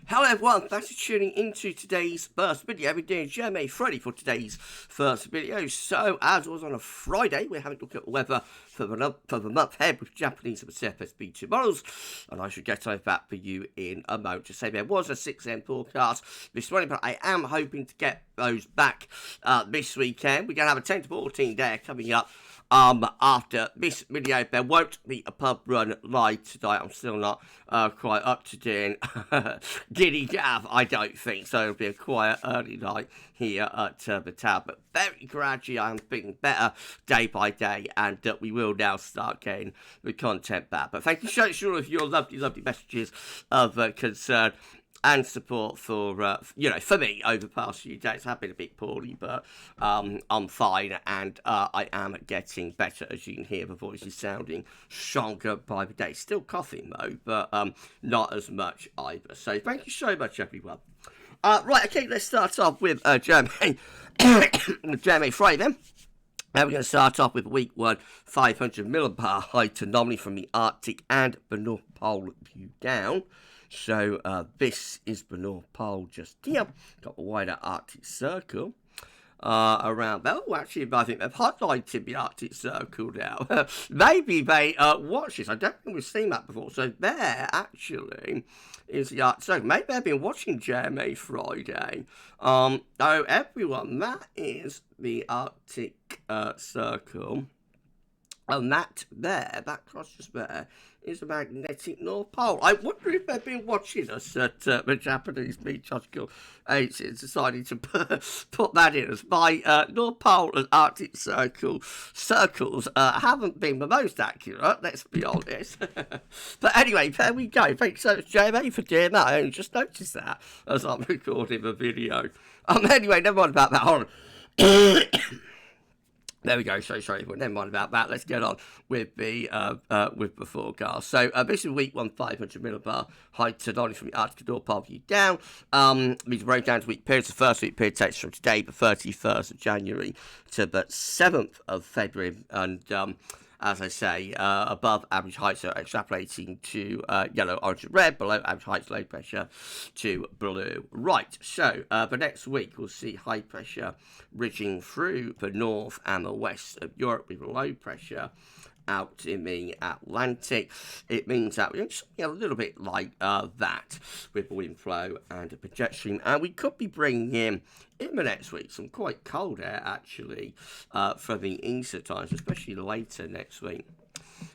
Hello everyone, thanks for tuning into today's first video. We're doing JMA Friday for today's first video. So, as was on a Friday, we're having a look at weather for the month ahead with Japanese and Pacific B2 models. And I should get over that for you in a moment. To say there was a 6 AM forecast this morning, but I am hoping to get those back this weekend. We're going to have a 10 to 14 day coming up. After this video, there won't be a pub run live today. I'm still not quite up to doing Giddy Gav, I don't think. So it'll be a quiet early night here at the town. But very gradually, I'm feeling better day by day, and we will now start getting the content back. But thank you so much for all of your lovely, lovely messages of concern and support for, for me over the past few days. I've been a bit poorly, but I'm fine, and I am getting better. As you can hear, the voice is sounding stronger by the day. Still coughing, though, but not as much either. So thank you so much, everyone. Right, okay, let's start off with JMA Friday, then. Now we're going to start off with week 1, 500 millibar height anomaly from the Arctic and the North Pole view down. So this is the North Pole just here. Got a wider Arctic Circle around there. Oh, actually, I think they've highlighted the Arctic Circle now. Maybe they watch this. I don't think we've seen that before. So there, actually, is the Arctic Circle. Maybe they've been watching JMA Friday. Oh, everyone, that is the Arctic Circle. And that cross just there, is the magnetic North Pole. I wonder if they've been watching us at the Japanese meteorological agency, decided to put that in, as my North Pole and Arctic circles haven't been the most accurate, let's be honest. But anyway, there we go. Thanks so much, JMA, for doing that. I only just noticed that as I'm recording the video. Anyway, never mind about that. Hold on. There we go. So sorry, but never mind about that. Let's get on with the forecast. So this is week 1, 500 millibar height anomaly from the Arctic North Pole view down. These broke down to week periods. The first week period takes from today, the 31st of January, to the 7th of February, and as I say, above average heights are extrapolating to yellow, orange, and red. Below average heights, low pressure to blue. Right, so the next week we'll see high pressure ridging through the north and the west of Europe with low pressure out in the Atlantic. It means that we're a little bit like that with the wind flow and the jet stream, and we could be bringing in the next week some quite cold air actually for the Easter times, especially later next week.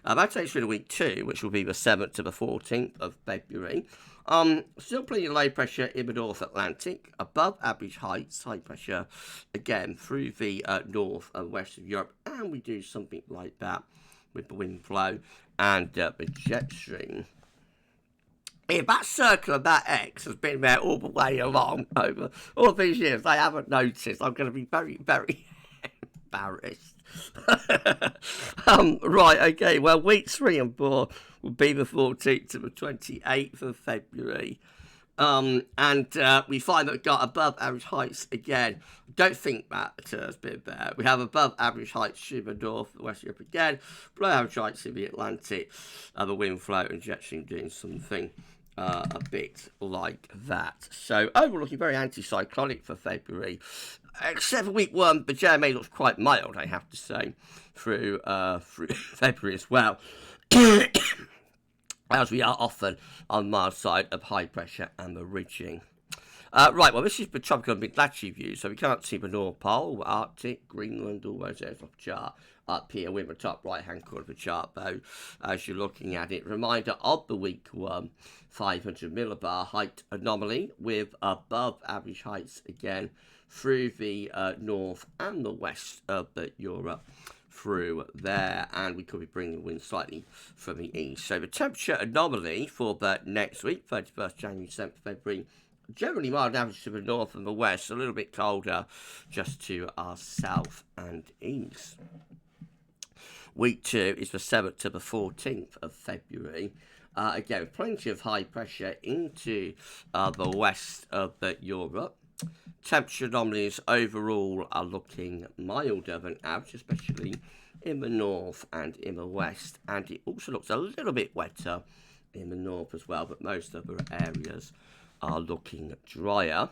That takes through to week 2, which will be the 7th to the 14th of February. Still plenty of low pressure in the North Atlantic, above average heights, high pressure again through the north and west of Europe, and we do something like that with the wind flow and the jet stream. If that circle of that X has been there all the way along over all these years, I haven't noticed. I'm going to be very, very embarrassed. Right, okay, well, weeks 3 and 4 will be the 14th to the 28th of February. And we find that we've got above average heights again. Don't think that has been there. We have above average heights through the north and west Europe again. Below average heights in the Atlantic. The wind flow and jet stream doing something a bit like that. So overall looking very anticyclonic for February. Except for week 1, the JMA looks quite mild, I have to say, through February as well. As we are often on the mild side of high pressure and the ridging. Right, well, this is the tropical and mid-latitude view, so we can't see the North Pole, Arctic, Greenland, all those areas off the chart up here. We're in the top right-hand corner of the chart, though, as you're looking at it. Reminder of the week 1, 500 millibar height anomaly with above average heights again through the north and the west of Europe. Through there, and we could be bringing wind slightly from the east. So the temperature anomaly for the next week, 31st January, 7th February, generally mild average to the north and the west, a little bit colder just to our south and east. Week 2 is the 7th to the 14th of February. Again, plenty of high pressure into the west of Europe. Temperature anomalies overall are looking milder than average, especially in the north and in the west. And it also looks a little bit wetter in the north as well, but most other areas are looking drier.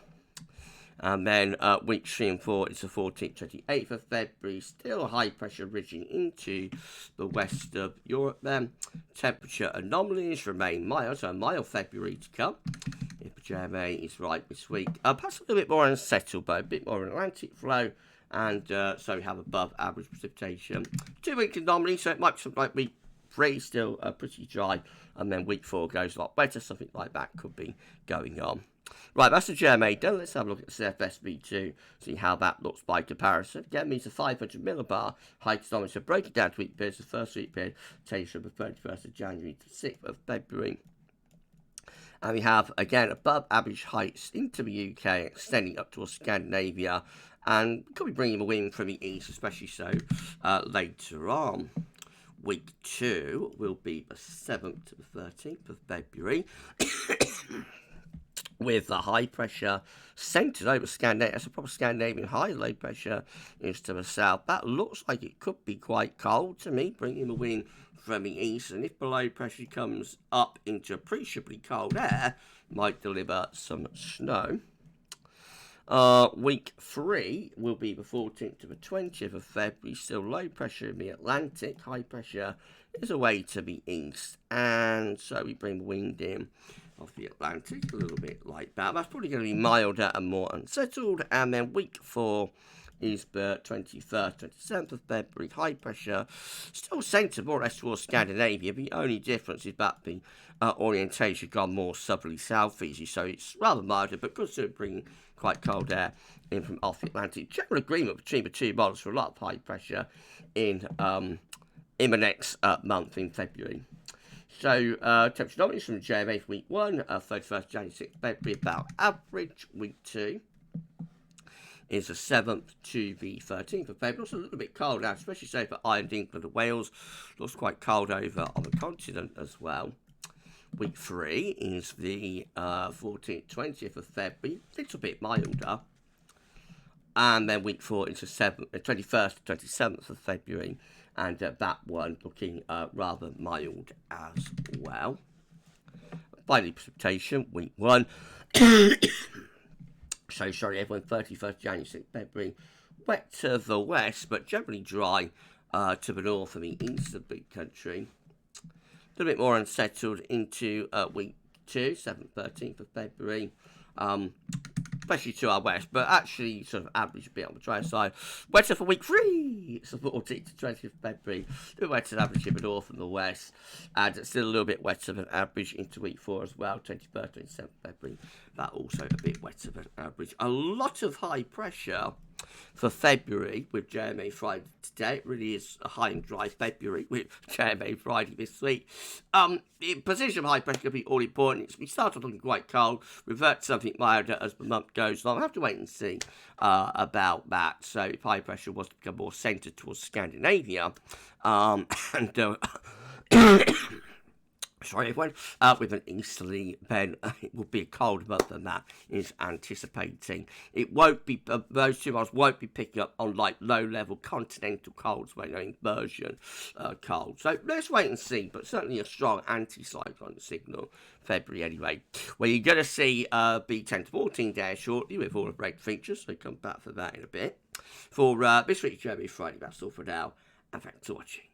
And then week 3 and 4 is the 14th, 28th of February. Still high pressure ridging into the west of Europe then. Temperature anomalies remain mild, so a mild February to come, if the JMA is right this week. Perhaps a little bit more unsettled, but a bit more Atlantic flow. And so we have above average precipitation. 2-week anomaly, so it might be something like week 3, still pretty dry. And then week 4 goes a lot better, something like that could be going on. Right, that's the JMA done. Let's have a look at the CFSV2, see how that looks by comparison. Again, means a 500 millibar height thermometer. Break it down to week periods. The first week period takes from the 31st of January to 6th of February. And we have, again, above average heights into the UK, extending up towards Scandinavia. And could be bringing a wind from the east, especially so later on. Week 2 will be the 7th to the 13th of February. With the high pressure centred over Scandinavia. That's a proper Scandinavian high. Low pressure is to the south. That looks like it could be quite cold to me, bringing the wind from the east. And if the low pressure comes up into appreciably cold air, might deliver some snow. Week 3 will be the 14th to the 20th of February. Still low pressure in the Atlantic. High pressure is away to the east. And so we bring the wind in off the Atlantic, a little bit like that. That's probably going to be milder and more unsettled. And then week 4 is the 21st, 27th of February. High pressure, still centred more or less towards Scandinavia. The only difference is that the orientation gone more southerly southeasty, so it's rather milder, but could still bring quite cold air in from off the Atlantic. General agreement between the two models for a lot of high pressure in the next month in February. So, temperature anomalies from JMA for week 1, 31st January, 6th February, about average. Week 2 is the 7th to the 13th of February. Also a little bit cold now, especially so for Ireland, England and Wales. Looks quite cold over on the continent as well. Week 3 is the 14th, 20th of February, a little bit milder. And then week 4 is the 21st, 27th of February. And that one looking rather mild as well. Finally, precipitation, week 1. So, sorry everyone, 31st January, 6th February. Wet to the west, but generally dry to the north and the east of the country. A little bit more unsettled into week 2, 7th, 13th of February. Especially to our west, but actually sort of average a bit on the dry side. Wetter for week 3, it's the 14th to 20th of February. A bit wetter than average in the north and the west, and still a little bit wetter than average into week 4 as well, 21st, 27th February. That also a bit wetter than average. A lot of high pressure for February with JMA Friday today. It really is a high and dry February with JMA Friday this week. The position of high pressure could be all important. We started looking quite cold, revert to something milder as the month goes along. I have to wait and see about that. So if high pressure was to become more centred towards Scandinavia, sorry everyone, with an easterly, then it will be a colder month than that is anticipating. It won't be, those two months won't be picking up on like low-level continental colds, when they're inversion cold. So let's wait and see, but certainly a strong anti-cyclone signal February anyway. Well, you're going to see B10 to 14 days shortly with all the break features, so come back for that in a bit. For this week's JMA Friday, that's all for now, and thanks for watching.